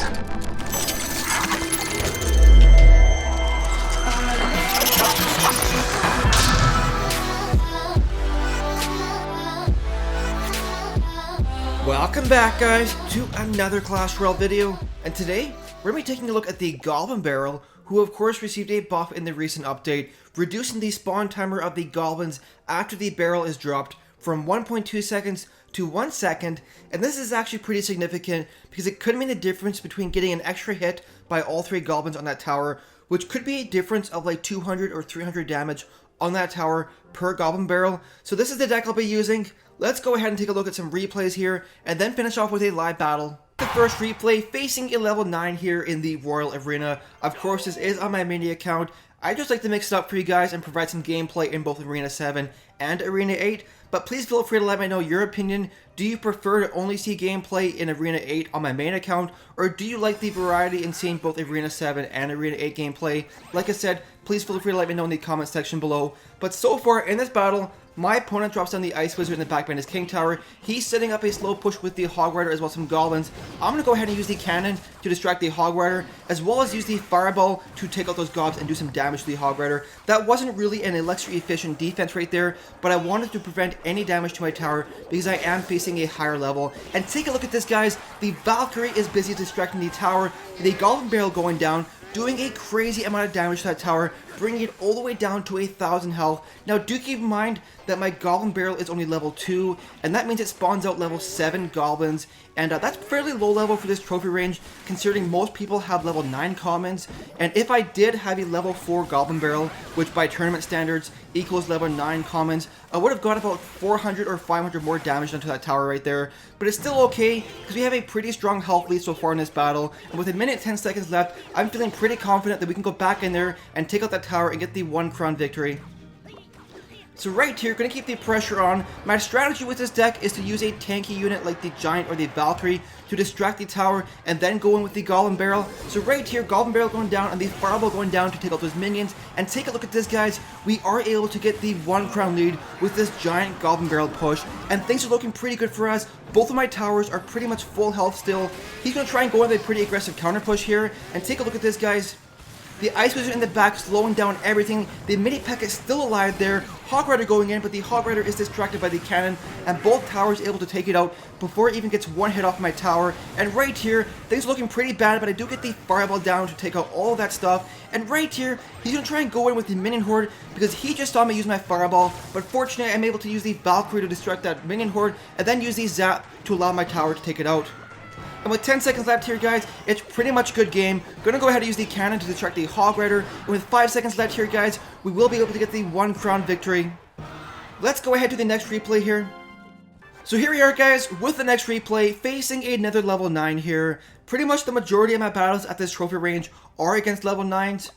Welcome back, guys, to another Clash Royale video, and today we're going to be taking a look at the Goblin Barrel, who of course received a buff in the recent update, reducing the spawn timer of the goblins after the barrel is dropped from 1.2 seconds to 1 second, and this is actually pretty significant because it could mean the difference between getting an extra hit by all 3 goblins on that tower, which could be a difference of like 200 or 300 damage on that tower per Goblin Barrel. So this is the deck I'll be using. Let's go ahead and take a look at some replays here, and then finish off with a live battle. The first replay, facing a level 9 here in the Royal Arena. Of course, this is on my mini account. I just like to mix it up for you guys and provide some gameplay in both Arena 7 and Arena 8, but please feel free to let me know your opinion. Do you prefer to only see gameplay in Arena 8 on my main account, or do you like the variety in seeing both Arena 7 and Arena 8 gameplay? Like I said, please feel free to let me know in the comment section below. But so far in this battle, my opponent drops down the Ice Wizard in the back behind his King Tower. He's setting up a slow push with the Hog Rider as well as some Goblins. I'm going to go ahead and use the Cannon to distract the Hog Rider, as well as use the Fireball to take out those Gobs and do some damage to the Hog Rider. That wasn't really an Elixir efficient defense right there, but I wanted to prevent any damage to my tower because I am facing a higher level. And take a look at this, guys. The Valkyrie is busy distracting the tower, the Goblin Barrel going down, doing a crazy amount of damage to that tower, bringing it all the way down to 1,000 health. Now do keep in mind that my Goblin Barrel is only level 2, and that means it spawns out level 7 Goblins, and that's fairly low level for this trophy range, considering most people have level 9 commons. And if I did have a level 4 Goblin Barrel, which by tournament standards equals level 9 commons, I would have got about 400 or 500 more damage onto that tower right there. But it's still okay, because we have a pretty strong health lead so far in this battle, and with a minute 10 seconds left, I'm feeling pretty confident that we can go back in there and take out that tower and get the 1 crown victory. So right here, going to keep the pressure on. My strategy with this deck is to use a tanky unit like the Giant or the Valkyrie to distract the tower and then go in with the Goblin Barrel. So right here, Goblin Barrel going down and the Fireball going down to take out those minions. And take a look at this, guys. We are able to get the 1 crown lead with this Giant Goblin Barrel push, and things are looking pretty good for us. Both of my towers are pretty much full health still. He's going to try and go in with a pretty aggressive counter push here. And take a look at this, guys. The Ice Wizard in the back slowing down everything. The mini Peck is still alive there. Hog Rider going in, but the Hog Rider is distracted by the cannon, and both towers able to take it out before it even gets 1 hit off my tower. And right here, things are looking pretty bad, but I do get the Fireball down to take out all of that stuff. And right here, he's going to try and go in with the Minion Horde because he just saw me use my Fireball, but fortunately I'm able to use the Valkyrie to distract that Minion Horde and then use the Zap to allow my tower to take it out. And with 10 seconds left here, guys, it's pretty much a good game. Gonna go ahead and use the cannon to distract the Hog Rider. And with 5 seconds left here, guys, we will be able to get the 1 crown victory. Let's go ahead to the next replay here. So here we are, guys, with the next replay, facing another level 9 here. Pretty much the majority of my battles at this trophy range are against level 9s.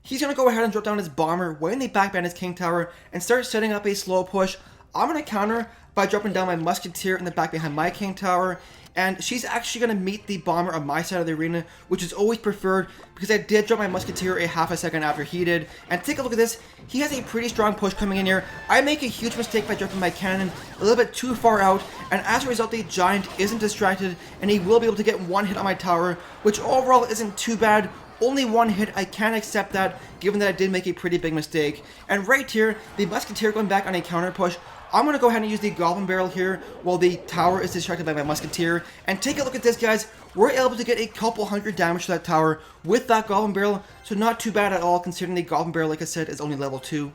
He's gonna go ahead and drop down his Bomber, way in the back behind his King Tower, and start setting up a slow push. I'm gonna counter by dropping down my Musketeer in the back behind my King Tower, and she's actually going to meet the Bomber on my side of the arena, which is always preferred because I did drop my Musketeer a half a second after he did. And take a look at this, he has a pretty strong push coming in here. I make a huge mistake by dropping my cannon a little bit too far out, and as a result the Giant isn't distracted and he will be able to get 1 hit on my tower, which overall isn't too bad. Only 1 hit, I can accept that, given that I did make a pretty big mistake. And right here, the Musketeer going back on a counter push. I'm going to go ahead and use the Goblin Barrel here while the tower is distracted by my Musketeer. And take a look at this, guys. We're able to get a couple hundred damage to that tower with that Goblin Barrel, so not too bad at all considering the Goblin Barrel, like I said, is only level 2.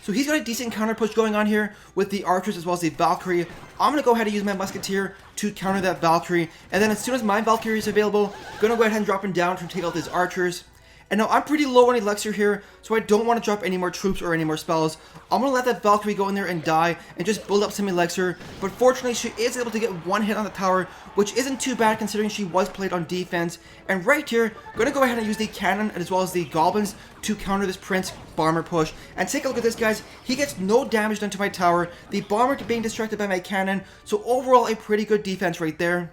So he's got a decent counter push going on here with the archers as well as the Valkyrie. I'm going to go ahead and use my Musketeer to counter that Valkyrie. And then as soon as my Valkyrie is available, I'm going to go ahead and drop him down to take out his archers. And now I'm pretty low on Elixir here, so I don't want to drop any more troops or any more spells. I'm going to let that Valkyrie go in there and die and just build up some Elixir. But fortunately, she is able to get 1 hit on the tower, which isn't too bad considering she was played on defense. And right here, I'm going to go ahead and use the cannon as well as the Goblins to counter this Prince Bomber push. And take a look at this, guys. He gets no damage done to my tower. The Bomber being distracted by my cannon. So overall, a pretty good defense right there.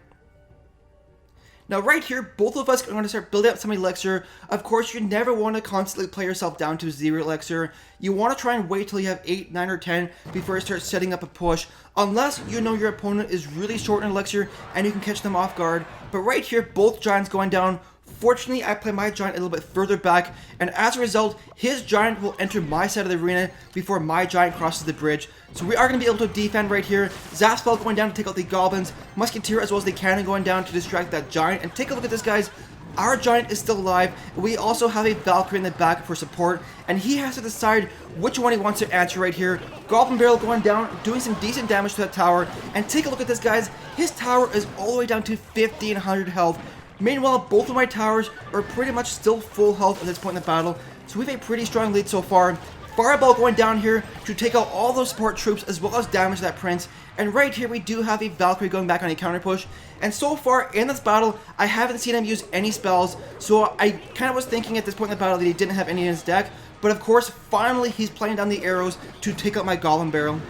Now right here, both of us are going to start building up some elixir. Of course, you never want to constantly play yourself down to 0 elixir. You want to try and wait till you have 8, 9, or 10 before you start setting up a push. Unless you know your opponent is really short in elixir and you can catch them off guard. But right here, both giants going down. Fortunately, I play my giant a little bit further back, and as a result, his giant will enter my side of the arena before my giant crosses the bridge. So we are going to be able to defend right here. Zap spell going down to take out the goblins, musketeer as well as the cannon going down to distract that giant. And take a look at this, guys. Our giant is still alive. We also have a Valkyrie in the back for support, and he has to decide which one he wants to answer right here. Goblin Barrel going down, doing some decent damage to that tower. And take a look at this, guys. His tower is all the way down to 50 and 100 health. Meanwhile, both of my towers are pretty much still full health at this point in the battle, so we have a pretty strong lead so far. Fireball going down here to take out all those support troops as well as damage that prince. And right here we do have a Valkyrie going back on a counter push. And so far in this battle, I haven't seen him use any spells, so I kind of was thinking at this point in the battle that he didn't have any in his deck. But of course, finally he's playing down the arrows to take out my Goblin Barrel.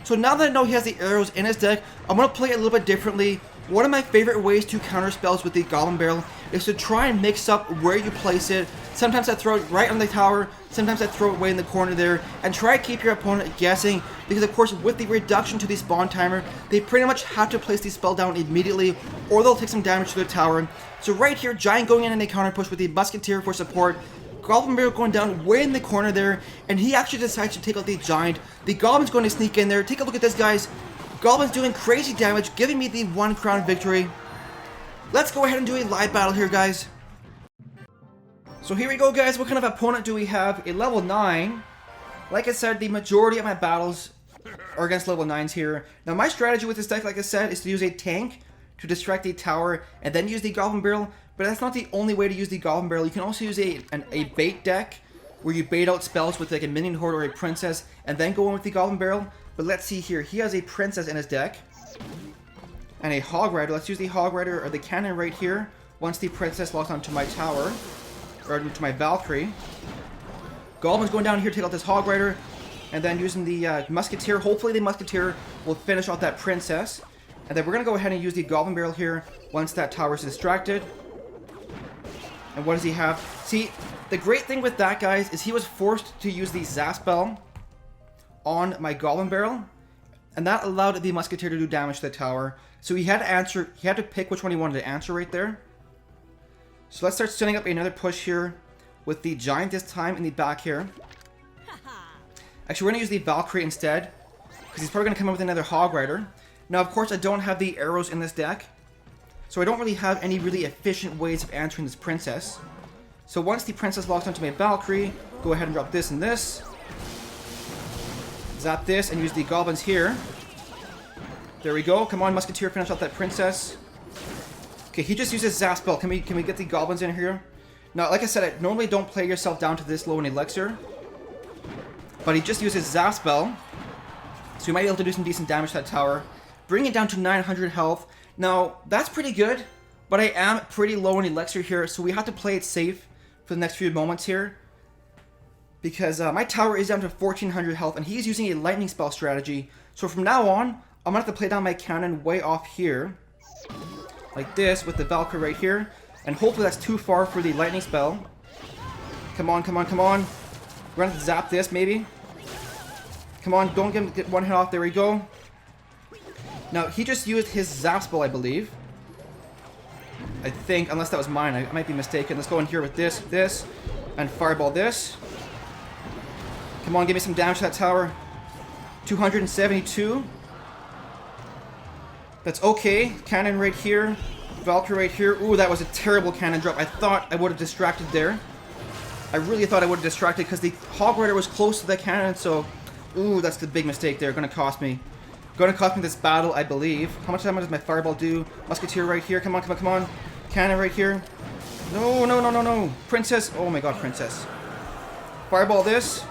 So now that I know he has the arrows in his deck, I'm going to play it a little bit differently. One of my favorite ways to counter spells with the Goblin Barrel is to try and mix up where you place it. Sometimes I throw it right on the tower, sometimes I throw it way in the corner there, and try to keep your opponent guessing, because of course with the reduction to the spawn timer, they pretty much have to place the spell down immediately, or they'll take some damage to the tower. So right here, Giant going in and a counter push with the Musketeer for support, Goblin Barrel going down way in the corner there, and he actually decides to take out the Giant. The Goblin's going to sneak in there. Take a look at this, guys. Goblin's doing crazy damage, giving me the 1 crown victory. Let's go ahead and do a live battle here, guys. So here we go, guys. What kind of opponent do we have? A level 9. Like I said, the majority of my battles are against level 9s here. Now, my strategy with this deck, like I said, is to use a tank to distract a tower and then use the Goblin Barrel. But that's not the only way to use the Goblin Barrel. You can also use a bait deck where you bait out spells with like a minion horde or a princess and then go in with the Goblin Barrel. But let's see here. He has a princess in his deck and a Hog Rider. Let's use the Hog Rider or the cannon right here once the princess locks onto my tower, or to my Valkyrie. Goblin's going down here to take out this Hog Rider, and then using the Musketeer. Hopefully the Musketeer will finish off that princess. And then we're going to go ahead and use the Goblin Barrel here once that tower is distracted. And what does he have? See, the great thing with that, guys, is he was forced to use the Zap spell on my Goblin Barrel, and that allowed the Musketeer to do damage to the tower. So he had to answer, he had to pick which one he wanted to answer right there. So let's start setting up another push here with the Giant this time in the back here. Actually, we're going to use the Valkyrie instead, because he's probably going to come in with another Hog Rider. Now, of course, I don't have the arrows in this deck, so I don't really have any really efficient ways of answering this princess. So once the princess locks onto my Valkyrie, go ahead and drop this and this. Zap this and use the goblins here. There we go. Come on, Musketeer, finish off that princess. Okay, he just uses Zap spell. Can we get the goblins in here? Now, like I said, I normally don't play yourself down to this low in elixir, but he just uses Zap spell, so we might be able to do some decent damage to that tower. Bring it down to 900 health. Now, that's pretty good, but I am pretty low in elixir here, so we have to play it safe for the next few moments here, because my tower is down to 1400 health, and he's using a lightning spell strategy. So from now on, I'm going to have to play down my cannon way off here, like this, with the Valkyrie right here, and hopefully that's too far for the lightning spell. Come on, come on, come on. We're going to zap this, maybe. Come on, don't get one hit off. There we go. Now, he just used his Zap spell, I believe. I think, unless that was mine. I might be mistaken. Let's go in here with this, and fireball this. Come on, give me some damage to that tower. 272. That's okay. Cannon right here. Valkyrie right here. Ooh, that was a terrible cannon drop. I thought I would have distracted there. I really thought I would have distracted because the Hog Rider was close to the cannon, so... Ooh, that's the big mistake there. Gonna cost me. Gonna cost me this battle, I believe. How much damage does my fireball do? Musketeer right here. Come on, come on, come on. Cannon right here. No, no, no, no, no. Princess. Oh my god, princess. Fireball this.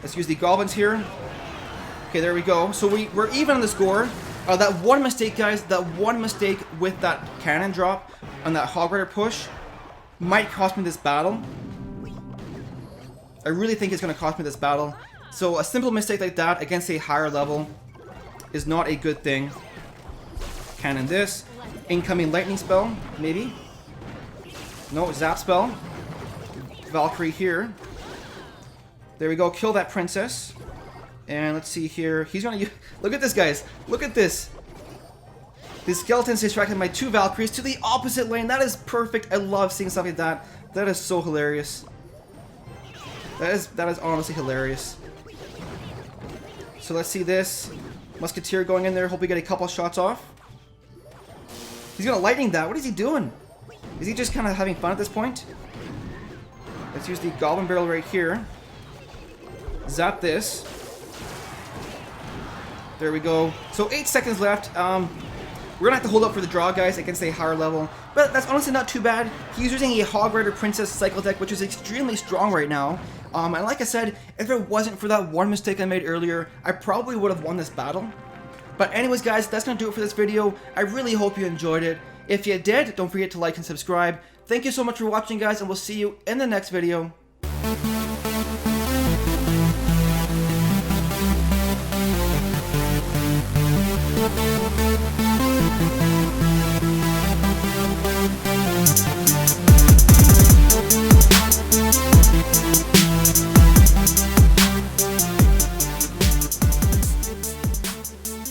Let's use the goblins here. Okay, there we go. So we're even on the score. That one mistake, guys, that one mistake with that cannon drop on that Hog Rider push might cost me this battle. I really think it's going to cost me this battle. So a simple mistake like that against a higher level is not a good thing. Cannon this. Incoming lightning spell, maybe. No, zap spell. Valkyrie here. There we go, kill that princess. And let's see here. He's gonna use... Look at this, guys. Look at this. The skeletons distracted my 2 Valkyries to the opposite lane. That is perfect. I love seeing stuff like that. That is so hilarious. That is honestly hilarious. So let's see this. Musketeer going in there. Hope we get a couple shots off. He's gonna lightning that. What is he doing? Is he just kind of having fun at this point? Let's use the Goblin Barrel right here. Zap this. There we go. So 8 seconds left. We're gonna have to hold up for the draw, guys, against a higher level. But that's honestly not too bad. He's using a Hog Rider Princess cycle deck, which is extremely strong right now. And like I said, if it wasn't for that one mistake I made earlier, I probably would have won this battle. But anyways, guys, that's gonna do it for this video. I really hope you enjoyed it. If you did, don't forget to like and subscribe. Thank you so much for watching, guys, and we'll see you in the next video.